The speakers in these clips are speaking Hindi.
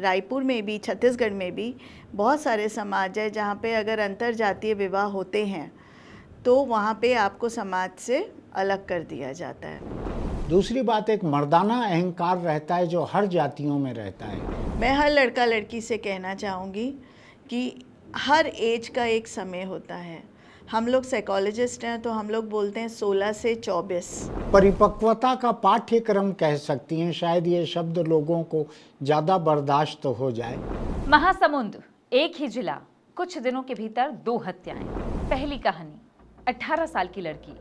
रायपुर में भी, छत्तीसगढ़ में भी बहुत सारे समाज है जहाँ पे अगर अंतर जातीय विवाह होते हैं तो वहाँ पे आपको समाज से अलग कर दिया जाता है। दूसरी बात, एक मर्दाना अहंकार रहता है जो हर जातियों में रहता है। मैं हर लड़का लड़की से कहना चाहूँगी कि हर एज का एक समय होता है। हम लोग साइकोलॉजिस्ट हैं तो हम लोग बोलते हैं 16 से 24। परिपक्वता का पाठ्यक्रम कह सकती हैं, शायद ये शब्द लोगों को ज़्यादा बर्दाश्त हो जाए। महासमुंद, एक ही जिला, कुछ दिनों के भीतर 2 हत्याएं। पहली कहानी, 18 साल की लड़की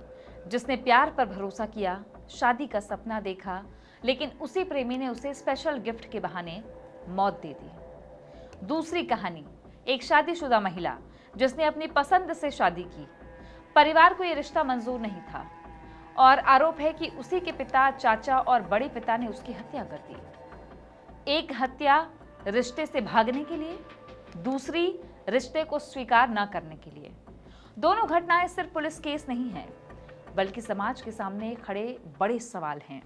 जिसने प्यार पर भरोसा किया, शादी का सपना देखा, लेकिन उसी प्रेमी ने उसे स्पेशल गिफ्ट के बहाने मौत दे दी। दूसरी कहानी, एक शादीशुदा महिला जिसने अपनी पसंद से शादी की। परिवार को यह रिश्ता मंजूर नहीं था और आरोप है कि उसी के पिता, चाचा और बड़े पिता ने उसकी हत्या कर दी। एक हत्या रिश्ते से भागने के लिए, दूसरी रिश्ते को स्वीकार न करने के लिए। दोनों घटनाएं सिर्फ पुलिस केस नहीं है, बल्कि समाज के सामने खड़े बड़े सवाल हैं।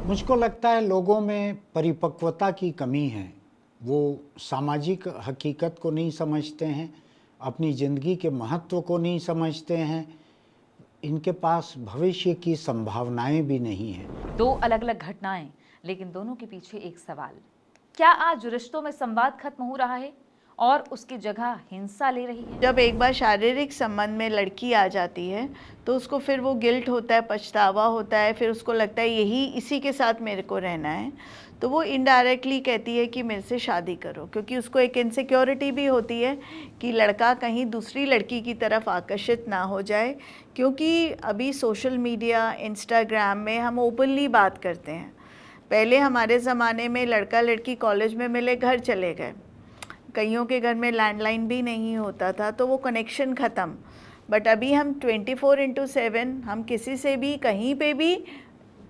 मुझको लगता है लोगों में परिपक्वता की कमी है। वो सामाजिक हकीकत को नहीं समझते हैं, अपनी ज़िंदगी के महत्व को नहीं समझते हैं, इनके पास भविष्य की संभावनाएं भी नहीं हैं। 2 अलग अलग घटनाएं, लेकिन दोनों के पीछे एक सवाल। क्या आज रिश्तों में संवाद खत्म हो रहा है और उसकी जगह हिंसा ले रही है? जब एक बार शारीरिक संबंध में लड़की आ जाती है तो उसको फिर वो गिल्ट होता है, पछतावा होता है, फिर उसको लगता है यही इसी के साथ मेरे को रहना है, तो वो इनडायरेक्टली कहती है कि मेरे से शादी करो, क्योंकि उसको एक इनसिक्योरिटी भी होती है कि लड़का कहीं दूसरी लड़की की तरफ आकर्षित ना हो जाए। क्योंकि अभी सोशल मीडिया, इंस्टाग्राम में हम ओपनली बात करते हैं। पहले हमारे ज़माने में लड़का लड़की कॉलेज में मिले, घर चले गए, कईयों के घर में लैंडलाइन भी नहीं होता था, तो वो कनेक्शन ख़त्म। बट अभी हम 24/7 हम किसी से भी, कहीं पे भी,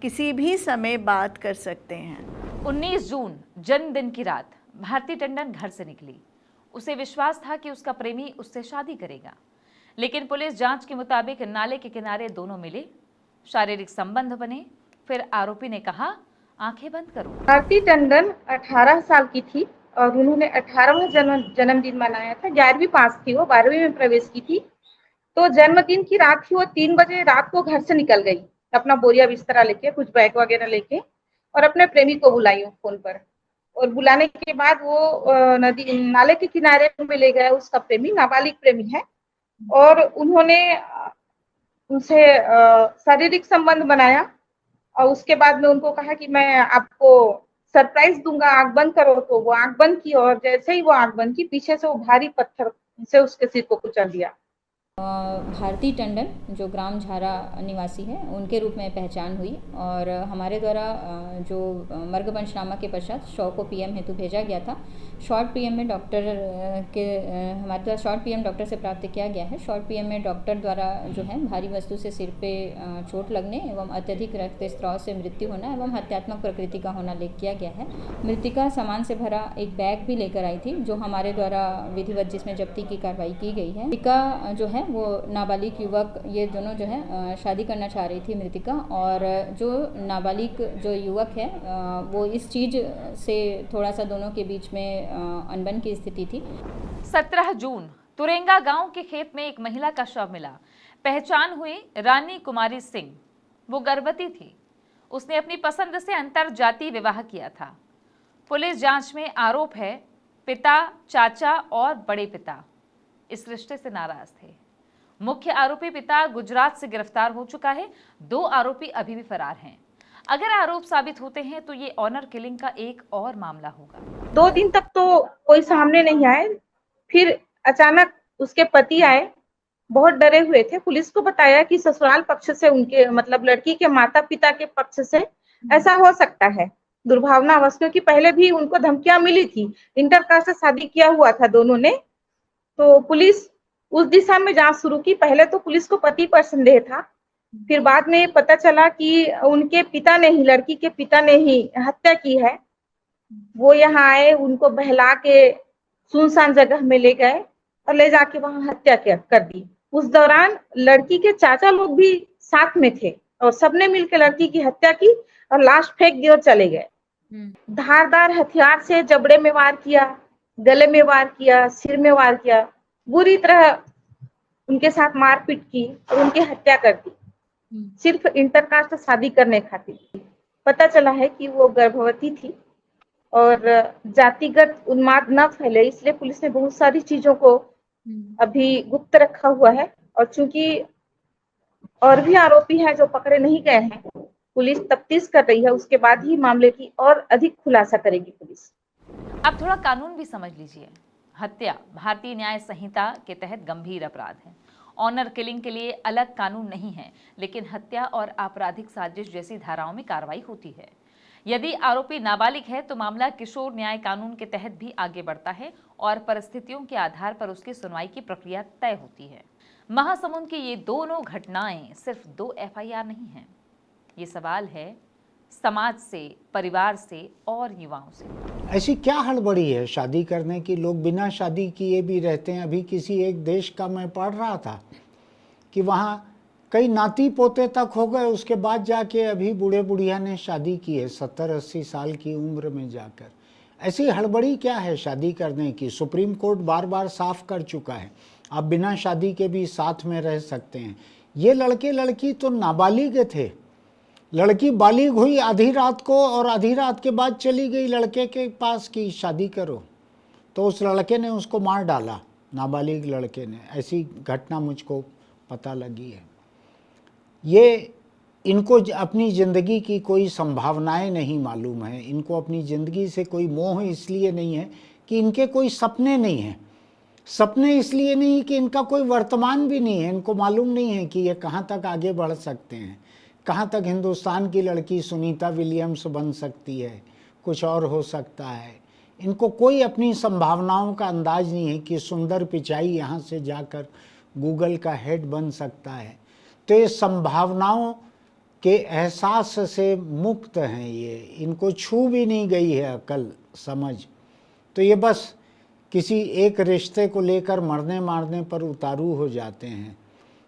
किसी भी समय बात कर सकते हैं। 19 जून जन्मदिन की रात भारती टंडन घर से निकली। उसे विश्वास था कि उसका प्रेमी उससे शादी करेगा, लेकिन पुलिस जांच के मुताबिक नाले के किनारे दोनों मिले, शारीरिक संबंध बने, फिर आरोपी ने कहा, आंखें बंद करो। भारती टंडन 18 साल की थी और उन्होंने 18वां जन्मदिन मनाया था। 11वीं पास थी, वो 12वीं में प्रवेश की थी। तो जन्मदिन की रात थी, वो 3 बजे रात को घर से निकल गई, अपना बोरिया बिस्तरा लेके, कुछ बैग वगैरह लेके, और अपने प्रेमी को बुलाई फोन पर। और बुलाने के बाद वो नाले के किनारे में ले गया उसका प्रेमी, नाबालिग प्रेमी है, और उन्होंने उनसे शारीरिक संबंध बनाया। और उसके बाद में उनको कहा कि मैं आपको सरप्राइज दूंगा, आंख बंद करो। तो वो आंख बंद की, और जैसे ही वो आंख बंद की, पीछे से वो भारी पत्थर से उसके सिर को कुचल दिया। भारती टंडन जो ग्राम झारा निवासी है, उनके रूप में पहचान हुई और हमारे द्वारा जो मर्ग पंचनामा के पश्चात शव को पीएम हेतु भेजा गया था। शॉर्ट पीएम में डॉक्टर के हमारे द्वारा शॉर्ट पीएम डॉक्टर से प्राप्त किया गया है। शॉर्ट पीएम में डॉक्टर द्वारा जो है भारी वस्तु से सिर पे चोट लगने एवं अत्यधिक रक्तस्राव से मृत्यु होना एवं हत्यात्मक प्रकृति का होना लेख किया गया है। मृतिका सामान से भरा एक बैग भी लेकर आई थी, जो हमारे द्वारा विधिवत जिसमें जब्ती की कार्रवाई की गई है। मृतिका जो है वो नाबालिग युवक, ये दोनों जो है शादी करना चाह रही थी मृतिका, और जो नाबालिग जो युवक है वो इस चीज़ से थोड़ा सा दोनों के बीच में अनबन की स्थिति थी। 17 जून तुरेंगा गांव के खेत में एक महिला का शव मिला। पहचान हुई रानी कुमारी सिंह। वो गर्भवती थी। उसने अपनी पसंद से अंतर जातीय विवाह किया था। पुलिस जांच में आरोप है पिता, चाचा और बड़े पिता इस रिश्ते से नाराज थे। मुख्य आरोपी पिता गुजरात से गिरफ्तार हो चुका है। 2 आरोपी अभी भी फरार हैं। अगर आरोप साबित होते हैं तो ये ऑनर किलिंग का एक और मामला होगा। 2 दिन तक तो कोई सामने नहीं आए, फिर अचानक उसके पति आए, बहुत डरे हुए थे। पुलिस को बताया कि ससुराल पक्ष से, उनके मतलब लड़की के माता पिता के पक्ष से ऐसा हो सकता है, दुर्भावनावश, क्योंकि पहले भी उनको धमकियां मिली थी। इंटरकास्ट से शादी किया हुआ था दोनों ने। तो पुलिस उस दिशा में जांच शुरू की। पहले तो पुलिस को पति पर संदेह था, फिर बाद में पता चला कि उनके पिता ने ही, लड़की के पिता ने ही हत्या की है। वो यहाँ आए, उनको बहला के सुनसान जगह में ले गए और ले जाके वहां हत्या कर दी। उस दौरान लड़की के चाचा लोग भी साथ में थे और सबने मिलकर लड़की की हत्या की और लाश फेंक दी और चले गए। धारदार हथियार से जबड़े में वार किया, गले में वार किया, सिर में वार किया, बुरी तरह उनके साथ मारपीट की और उनकी हत्या कर दी, सिर्फ इंटरकास्ट शादी करने खातिर। पता चला है कि वो गर्भवती थी और जातिगत उन्माद न फैले इसलिए पुलिस ने बहुत सारी चीजों को अभी गुप्त रखा हुआ है। और चूंकि और भी आरोपी हैं जो पकड़े नहीं गए हैं, पुलिस तफ्तीश कर रही है, उसके बाद ही मामले की और अधिक खुलासा करेगी पुलिस। अब थोड़ा कानून भी समझ लीजिए। हत्या भारतीय न्याय संहिता के तहत गंभीर अपराध है। ऑनर किलिंग के लिए अलग कानून नहीं है, लेकिन हत्या और आपराधिक साजिश जैसी धाराओं में कार्रवाई होती है। यदि आरोपी नाबालिग है तो मामला किशोर न्याय कानून के तहत भी आगे बढ़ता है और परिस्थितियों के आधार पर उसकी सुनवाई की प्रक्रिया तय होती है। महासमुंद की ये दोनों घटनाएं सिर्फ 2 एफआईआर नहीं हैं। ये सवाल है समाज से, परिवार से और युवाओं से। ऐसी क्या हड़बड़ी है शादी करने की? लोग बिना शादी किए भी रहते हैं। अभी किसी एक देश का मैं पढ़ रहा था कि वहाँ कई नाती पोते तक हो गए, उसके बाद जाके अभी बूढ़े बुढ़िया ने शादी की है 70-80 साल की उम्र में जाकर। ऐसी हड़बड़ी क्या है शादी करने की? सुप्रीम कोर्ट बार बार साफ कर चुका है, आप बिना शादी के भी साथ में रह सकते हैं। ये लड़के लड़की तो नाबालिग थे, लड़की बालिग हुई आधी रात को और आधी रात के बाद चली गई लड़के के पास कि शादी करो, तो उस लड़के ने उसको मार डाला, नाबालिग लड़के ने। ऐसी घटना मुझको पता लगी है। ये इनको अपनी ज़िंदगी की कोई संभावनाएं नहीं मालूम है, इनको अपनी ज़िंदगी से कोई मोह इसलिए नहीं है कि इनके कोई सपने नहीं हैं। सपने इसलिए नहीं कि इनका कोई वर्तमान भी नहीं है। इनको मालूम नहीं है कि ये कहाँ तक आगे बढ़ सकते हैं, कहाँ तक हिंदुस्तान की लड़की सुनीता विलियम्स बन सकती है, कुछ और हो सकता है। इनको कोई अपनी संभावनाओं का अंदाज नहीं है कि सुंदर पिचाई यहाँ से जाकर गूगल का हेड बन सकता है। तो ये संभावनाओं के एहसास से मुक्त हैं, ये इनको छू भी नहीं गई है अकल समझ। तो ये बस किसी एक रिश्ते को लेकर मरने मारने पर उतारू हो जाते हैं।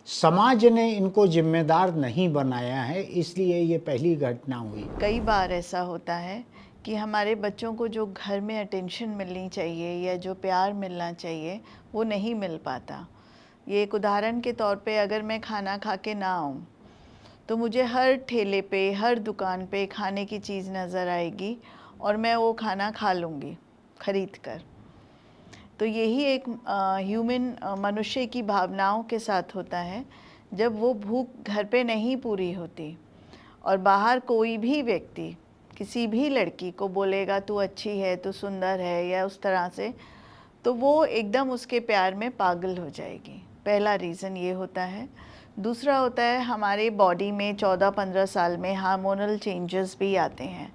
समाज ने इनको जिम्मेदार नहीं बनाया है, इसलिए ये पहली घटना हुई। कई बार ऐसा होता है कि हमारे बच्चों को जो घर में अटेंशन मिलनी चाहिए या जो प्यार मिलना चाहिए वो नहीं मिल पाता। ये एक उदाहरण के तौर पे अगर मैं खाना खा के ना आऊँ तो मुझे हर ठेले पे, हर दुकान पे खाने की चीज़ नज़र आएगी और मैं वो खाना खा लूँगी खरीद कर। तो यही एक मनुष्य की भावनाओं के साथ होता है। जब वो भूख घर पे नहीं पूरी होती और बाहर कोई भी व्यक्ति किसी भी लड़की को बोलेगा तू अच्छी है, तू सुंदर है या उस तरह से, तो वो एकदम उसके प्यार में पागल हो जाएगी। पहला रीज़न ये होता है। दूसरा होता है हमारे बॉडी में 14-15 साल में हार्मोनल चेंजेस भी आते हैं,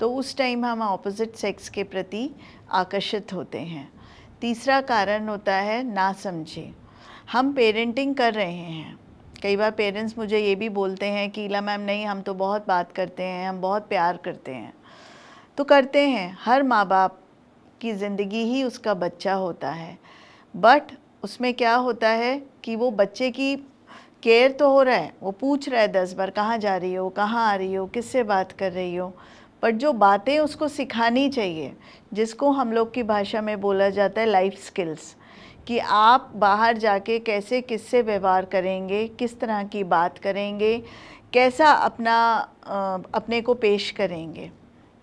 तो उस टाइम हम ऑपोजिट सेक्स के प्रति आकर्षित होते हैं। तीसरा कारण होता है ना समझे। हम पेरेंटिंग कर रहे हैं, कई बार पेरेंट्स मुझे ये भी बोलते हैं कि ईला मैम नहीं, हम तो बहुत बात करते हैं, हम बहुत प्यार करते हैं। तो करते हैं, हर माँ बाप की ज़िंदगी ही उसका बच्चा होता है, बट उसमें क्या होता है कि वो बच्चे की केयर तो हो रहा है, वो पूछ रहा है 10 बार कहाँ जा रही हो, कहाँ आ रही हो, किससे बात कर रही हो, पर जो बातें उसको सिखानी चाहिए, जिसको हम लोग की भाषा में बोला जाता है लाइफ स्किल्स, कि आप बाहर जाके कैसे किससे व्यवहार करेंगे, किस तरह की बात करेंगे, कैसा अपने को पेश करेंगे,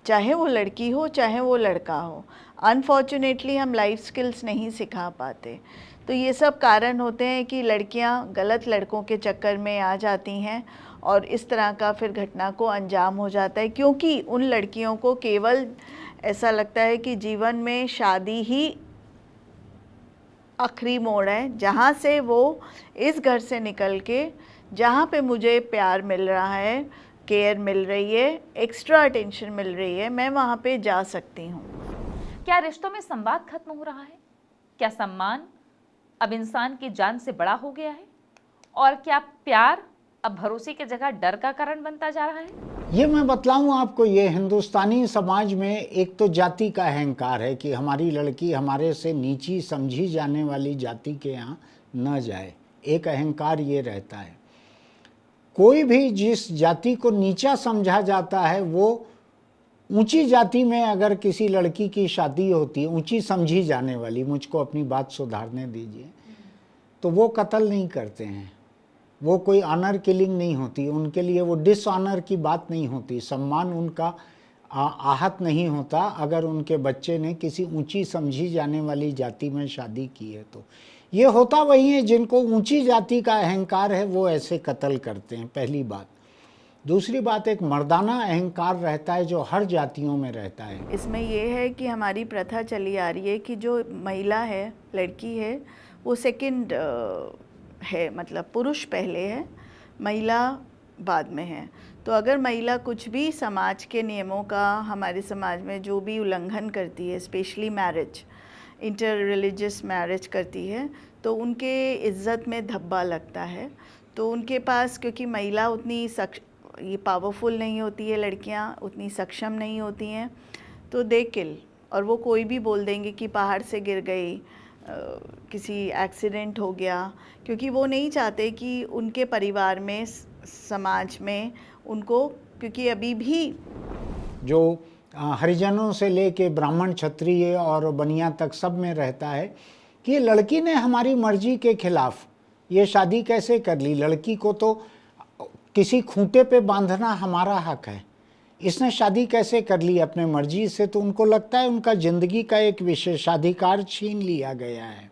चाहे वो लड़की हो चाहे वो लड़का हो। अनफॉर्चुनेटली हम लाइफ स्किल्स नहीं सिखा पाते। तो ये सब कारण होते हैं कि लड़कियां गलत लड़कों के चक्कर में आ जाती हैं और इस तरह का फिर घटना को अंजाम हो जाता है, क्योंकि उन लड़कियों को केवल ऐसा लगता है कि जीवन में शादी ही आखिरी मोड़ है, जहाँ से वो इस घर से निकल के जहाँ पे मुझे प्यार मिल रहा है, केयर मिल रही है, एक्स्ट्रा अटेंशन मिल रही है, मैं वहाँ पे जा सकती हूँ। क्या रिश्तों में संवाद खत्म हो रहा है? क्या सम्मान अब इंसान की जान से बड़ा हो गया है? और क्या प्यार अब भरोसे की जगह डर का कारण बनता जा रहा है? ये मैं बतलाऊं आपको, ये हिंदुस्तानी समाज में एक तो जाति का अहंकार है कि हमारी लड़की हमारे से नीची समझी जाने वाली जाति के यहाँ न जाए, एक अहंकार ये रहता है। कोई भी जिस जाति को नीचा समझा जाता है वो ऊंची जाति में अगर किसी लड़की की शादी होती है, ऊंची समझी जाने वाली, मुझको अपनी बात सुधारने दीजिए, तो वो कत्ल नहीं करते हैं, वो कोई ऑनर किलिंग नहीं होती, उनके लिए वो डिसऑनर की बात नहीं होती, सम्मान उनका आहत नहीं होता अगर उनके बच्चे ने किसी ऊंची समझी जाने वाली जाति में शादी की है। तो ये होता वही है जिनको ऊंची जाति का अहंकार है, वो ऐसे कत्ल करते हैं, पहली बात। दूसरी बात, एक मर्दाना अहंकार रहता है जो हर जातियों में रहता है। इसमें ये है कि हमारी प्रथा चली आ रही है कि जो महिला है, लड़की है, वो सेकंड है, मतलब पुरुष पहले है, महिला बाद में है। तो अगर महिला कुछ भी समाज के नियमों का हमारे समाज में जो भी उल्लंघन करती है, specially marriage, inter religious marriage करती है, तो उनके इज़्ज़त में धब्बा लगता है। तो उनके पास, क्योंकि महिला उतनी ये पावरफुल नहीं होती है, लड़कियां उतनी सक्षम नहीं होती हैं, तो दे किल, और वो कोई भी बोल देंगे कि पहाड़ से गिर गई, किसी एक्सीडेंट हो गया, क्योंकि वो नहीं चाहते कि उनके परिवार में, समाज में उनको, क्योंकि अभी भी जो हरिजनों से लेके ब्राह्मण, क्षत्रिय और बनिया तक सब में रहता है कि ये लड़की ने हमारी मर्जी के खिलाफ ये शादी कैसे कर ली, लड़की को तो किसी खूंटे पे बांधना हमारा हक है, इसने शादी कैसे कर ली अपने मर्जी से, तो उनको लगता है उनका ज़िंदगी का एक विशेषाधिकार छीन लिया गया है।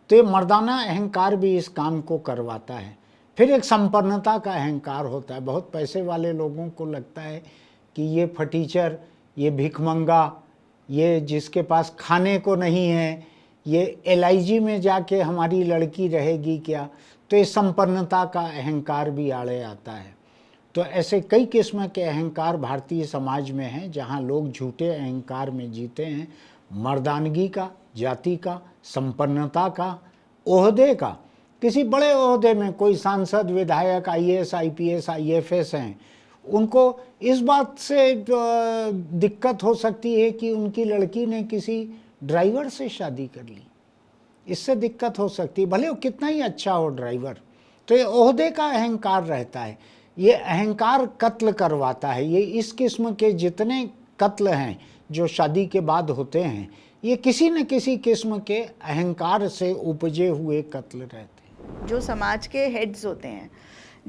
तो ये मर्दाना अहंकार भी इस काम को करवाता है। फिर एक संपन्नता का अहंकार होता है, बहुत पैसे वाले लोगों को लगता है कि ये फटीचर, ये भिखमंगा, ये जिसके पास खाने को नहीं है, ये LIG में जाके हमारी लड़की रहेगी क्या, तो ये संपन्नता का अहंकार भी आड़े आता है। तो ऐसे कई किस्म के अहंकार भारतीय समाज में हैं जहाँ लोग झूठे अहंकार में जीते हैं, मर्दानगी का, जाति का, संपन्नता का, ओहदे का। किसी बड़े ओहदे में कोई सांसद, विधायक, IAS, IPS, IFS हैं, उनको इस बात से दिक्कत हो सकती है कि उनकी लड़की ने किसी ड्राइवर से शादी कर ली, इससे दिक्कत हो सकती है, भले वो कितना ही अच्छा हो ड्राइवर। तो ये ओहदे का अहंकार रहता है, ये अहंकार कत्ल करवाता है। ये इस किस्म के जितने कत्ल हैं जो शादी के बाद होते हैं, ये किसी न किसी किस्म के अहंकार से उपजे हुए कत्ल रहते हैं। जो समाज के हेड्स होते हैं,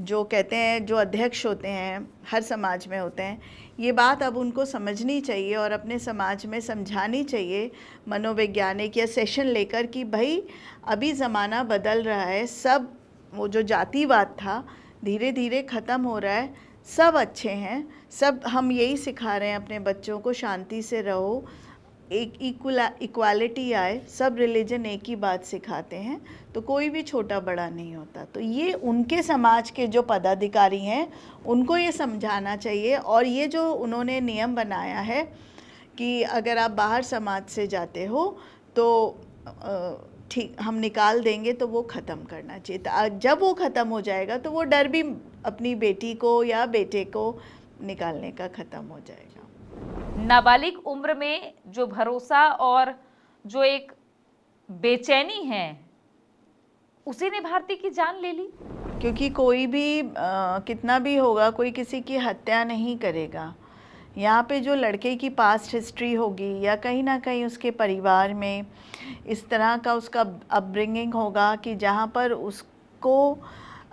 जो कहते हैं, जो अध्यक्ष होते हैं, हर समाज में होते हैं, ये बात अब उनको समझनी चाहिए और अपने समाज में समझानी चाहिए, मनोवैज्ञानिक या सेशन लेकर, कि भाई अभी ज़माना बदल रहा है, सब वो जो जातिवाद था धीरे धीरे ख़त्म हो रहा है, सब अच्छे हैं, सब हम यही सिखा रहे हैं अपने बच्चों को, शांति से रहो, एक इक्वालिटी आए, सब रिलीजन एक ही बात सिखाते हैं, तो कोई भी छोटा बड़ा नहीं होता। तो ये उनके समाज के जो पदाधिकारी हैं उनको ये समझाना चाहिए। और ये जो उन्होंने नियम बनाया है कि अगर आप बाहर समाज से जाते हो तो ठीक हम निकाल देंगे, तो वो ख़त्म करना चाहिए। जब वो ख़त्म हो जाएगा तो वो डर भी अपनी बेटी को या बेटे को निकालने का ख़त्म हो जाएगा। नाबालिग उम्र में जो भरोसा और जो एक बेचैनी है, उसी ने भारती की जान ले ली। क्योंकि कोई भी कितना भी होगा, कोई किसी की हत्या नहीं करेगा। यहाँ पे जो लड़के की पास्ट हिस्ट्री होगी या कहीं ना कहीं उसके परिवार में इस तरह का उसका अपब्रिंगिंग होगा कि जहाँ पर उसको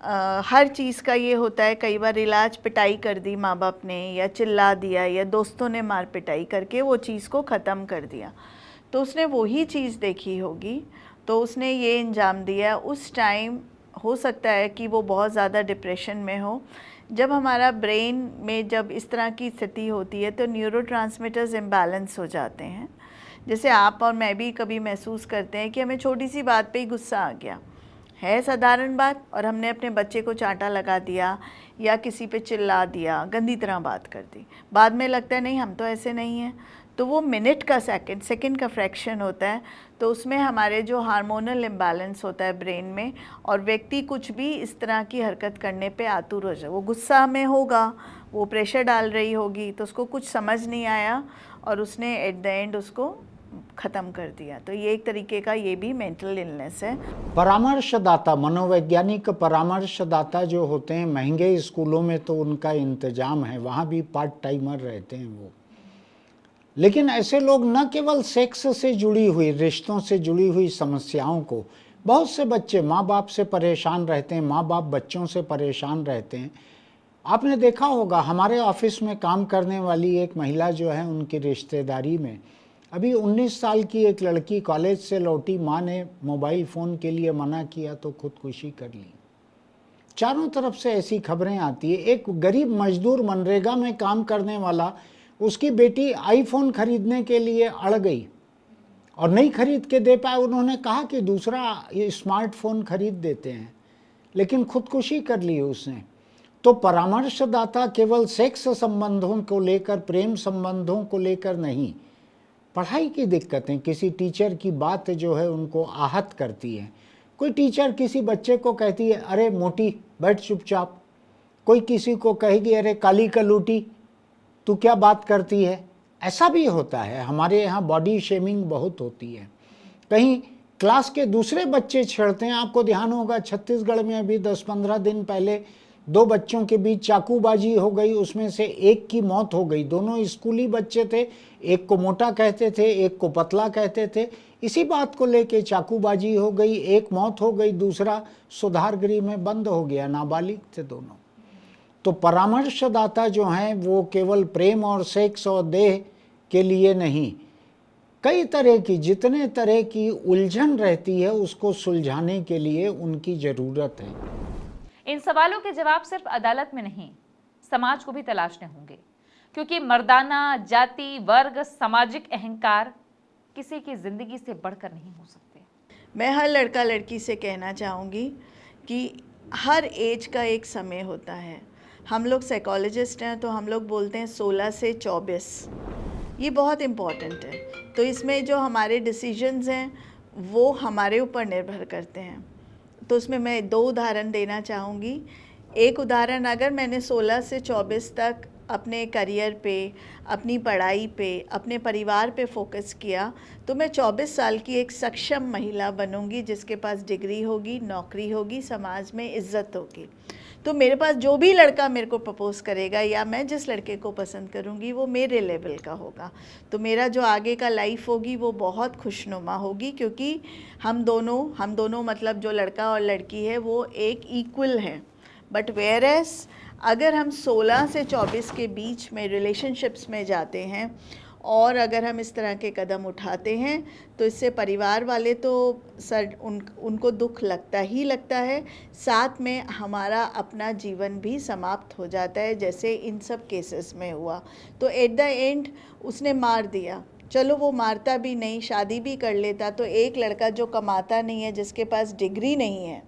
हर चीज़ का ये होता है, कई बार इलाज पिटाई कर दी माँ बाप ने, या चिल्ला दिया, या दोस्तों ने मार पिटाई करके वो चीज़ को ख़त्म कर दिया, तो उसने वही चीज़ देखी होगी, तो उसने ये अंजाम दिया। उस टाइम हो सकता है कि वो बहुत ज़्यादा डिप्रेशन में हो। जब हमारा ब्रेन में जब इस तरह की स्थिति होती है तो न्यूरोट्रांसमीटर्स इम्बैलेंस हो जाते हैं। जैसे आप और मैं भी कभी महसूस करते हैं कि हमें छोटी सी बात पे ही गुस्सा आ गया, है साधारण बात, और हमने अपने बच्चे को चांटा लगा दिया या किसी पे चिल्ला दिया, गंदी तरह बात कर दी। बाद में लगता है नहीं हम तो ऐसे नहीं हैं। तो वो मिनट का सेकंड का फ्रैक्शन होता है, तो उसमें हमारे जो हार्मोनल इम्बैलेंस होता है ब्रेन में, और व्यक्ति कुछ भी इस तरह की हरकत करने पे आतुर हो जाए। वो गुस्सा में होगा, वो प्रेशर डाल रही होगी, तो उसको कुछ समझ नहीं आया और उसने एट द एंड उसको ख़त्म कर दिया। तो ये एक तरीके का ये भी मेंटल इलनेस है। परामर्शदाता, मनोवैज्ञानिक परामर्शदाता जो होते हैं, महंगे स्कूलों में तो उनका इंतजाम है, वहाँ भी पार्ट टाइमर रहते हैं वो, लेकिन ऐसे लोग न केवल सेक्स से जुड़ी हुई, रिश्तों से जुड़ी हुई समस्याओं को, बहुत से बच्चे माँ बाप से परेशान रहते हैं, माँ बाप बच्चों से परेशान रहते हैं। आपने देखा होगा हमारे ऑफिस में काम करने वाली एक महिला जो है, उनकी रिश्तेदारी में अभी 19 साल की एक लड़की कॉलेज से लौटी, माँ ने मोबाइल फ़ोन के लिए मना किया तो खुदकुशी कर ली। चारों तरफ से ऐसी खबरें आती है। एक गरीब मजदूर मनरेगा में काम करने वाला, उसकी बेटी आईफोन खरीदने के लिए अड़ गई और नहीं खरीद के दे पाए। उन्होंने कहा कि दूसरा स्मार्टफोन खरीद देते हैं, लेकिन खुदकुशी कर ली उसने। तो परामर्शदाता केवल सेक्स संबंधों को लेकर, प्रेम संबंधों को लेकर नहीं, पढ़ाई की दिक्कतें, किसी टीचर की बात जो है उनको आहत करती है। कोई टीचर किसी बच्चे को कहती है, अरे मोटी बैठ चुपचाप। कोई किसी को कहेगी, अरे काली कलूटी तू क्या बात करती है। ऐसा भी होता है, हमारे यहाँ बॉडी शेमिंग बहुत होती है। कहीं क्लास के दूसरे बच्चे छेड़ते हैं। आपको ध्यान होगा छत्तीसगढ़ में अभी 10-15 दिन पहले 2 बच्चों के बीच चाकूबाजी हो गई, उसमें से एक की मौत हो गई। दोनों स्कूली बच्चे थे, एक को मोटा कहते थे, एक को पतला कहते थे। इसी बात को लेके चाकूबाजी हो गई, एक मौत हो गई, दूसरा सुधार गृह में बंद हो गया। नाबालिग थे दोनों। तो परामर्शदाता जो हैं वो केवल प्रेम और सेक्स और देह के लिए नहीं, कई तरह की, जितने तरह की उलझन रहती है उसको सुलझाने के लिए उनकी ज़रूरत है। इन सवालों के जवाब सिर्फ अदालत में नहीं, समाज को भी तलाशने होंगे, क्योंकि मर्दाना, जाति, वर्ग, सामाजिक अहंकार किसी की जिंदगी से बढ़कर नहीं हो सकते। मैं हर लड़का लड़की से कहना चाहूँगी कि हर एज का एक समय होता है। हम लोग साइकोलॉजिस्ट हैं तो हम लोग बोलते हैं 16 से 24, ये बहुत इम्पॉर्टेंट है। तो इसमें जो हमारे डिसीजंस हैं वो हमारे ऊपर निर्भर करते हैं। तो उसमें मैं 2 उदाहरण देना चाहूँगी। एक उदाहरण, अगर मैंने 16 से 24 तक अपने करियर पे, अपनी पढ़ाई पे, अपने परिवार पे फोकस किया, तो मैं 24 साल की एक सक्षम महिला बनूंगी जिसके पास डिग्री होगी, नौकरी होगी, समाज में इज्जत होगी। तो मेरे पास जो भी लड़का मेरे को प्रपोज़ करेगा या मैं जिस लड़के को पसंद करूंगी वो मेरे लेवल का होगा। तो मेरा जो आगे का लाइफ होगी वो बहुत खुशनुमा होगी, क्योंकि हम दोनों मतलब जो लड़का और लड़की है वो एक इक्वल हैं। बट वेयरएस अगर हम 16 से 24 के बीच में रिलेशनशिप्स में जाते हैं और अगर हम इस तरह के कदम उठाते हैं तो इससे परिवार वाले तो उनको दुख लगता ही लगता है, साथ में हमारा अपना जीवन भी समाप्त हो जाता है, जैसे इन सब केसेस में हुआ। तो एट द एंड उसने मार दिया। चलो वो मारता भी नहीं, शादी भी कर लेता, तो एक लड़का जो कमाता नहीं है, जिसके पास डिग्री नहीं है,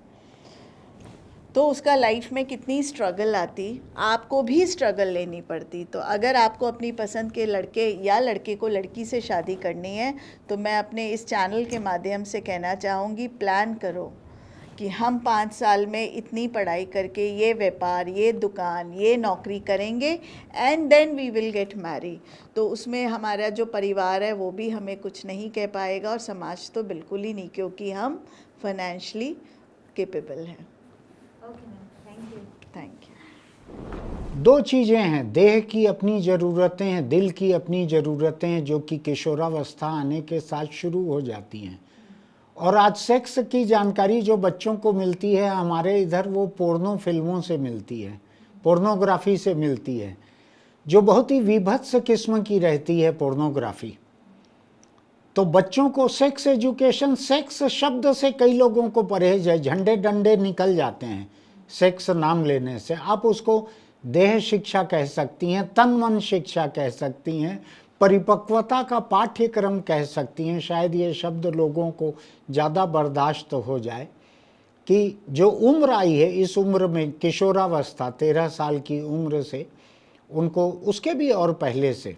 तो उसका लाइफ में कितनी स्ट्रगल आती, आपको भी स्ट्रगल लेनी पड़ती। तो अगर आपको अपनी पसंद के लड़के या लड़के को लड़की से शादी करनी है तो मैं अपने इस चैनल के माध्यम से कहना चाहूँगी, प्लान करो कि हम 5 साल में इतनी पढ़ाई करके ये व्यापार, ये दुकान, ये नौकरी करेंगे and then we will get marry. तो उसमें हमारा जो परिवार है वो भी हमें कुछ नहीं कह पाएगा और समाज तो बिल्कुल ही नहीं, क्योंकि हम फाइनेंशियली कैपेबल हैं। Thank you. 2 चीज़ें हैं, देह की अपनी ज़रूरतें हैं, दिल की अपनी ज़रूरतें हैं, जो कि किशोरावस्था आने के साथ शुरू हो जाती हैं। और आज सेक्स की जानकारी जो बच्चों को मिलती है हमारे इधर, वो पोर्नो फिल्मों से मिलती है, पोर्नोग्राफी से मिलती है, जो बहुत ही विभत्स किस्म की रहती है पोर्नोग्राफी। तो बच्चों को सेक्स एजुकेशन, सेक्स शब्द से कई लोगों को परहेज है, झंडे डंडे निकल जाते हैं सेक्स नाम लेने से। आप उसको देह शिक्षा कह सकती हैं, तन मन शिक्षा कह सकती हैं, परिपक्वता का पाठ्यक्रम कह सकती हैं। शायद ये शब्द लोगों को ज़्यादा बर्दाश्त हो जाए कि जो उम्र आई है, इस उम्र में किशोरावस्था 13 साल की उम्र से उनको, उसके भी और पहले से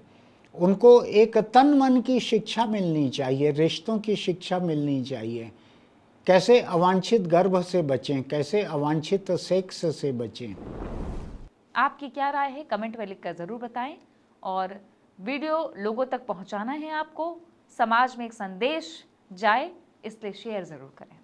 उनको एक तन मन की शिक्षा मिलनी चाहिए, रिश्तों की शिक्षा मिलनी चाहिए, कैसे अवांछित गर्भ से बचें, कैसे अवांछित सेक्स से बचें। आपकी क्या राय है कमेंट में लिखकर ज़रूर बताएं, और वीडियो लोगों तक पहुंचाना है आपको, समाज में एक संदेश जाए, इसलिए शेयर ज़रूर करें।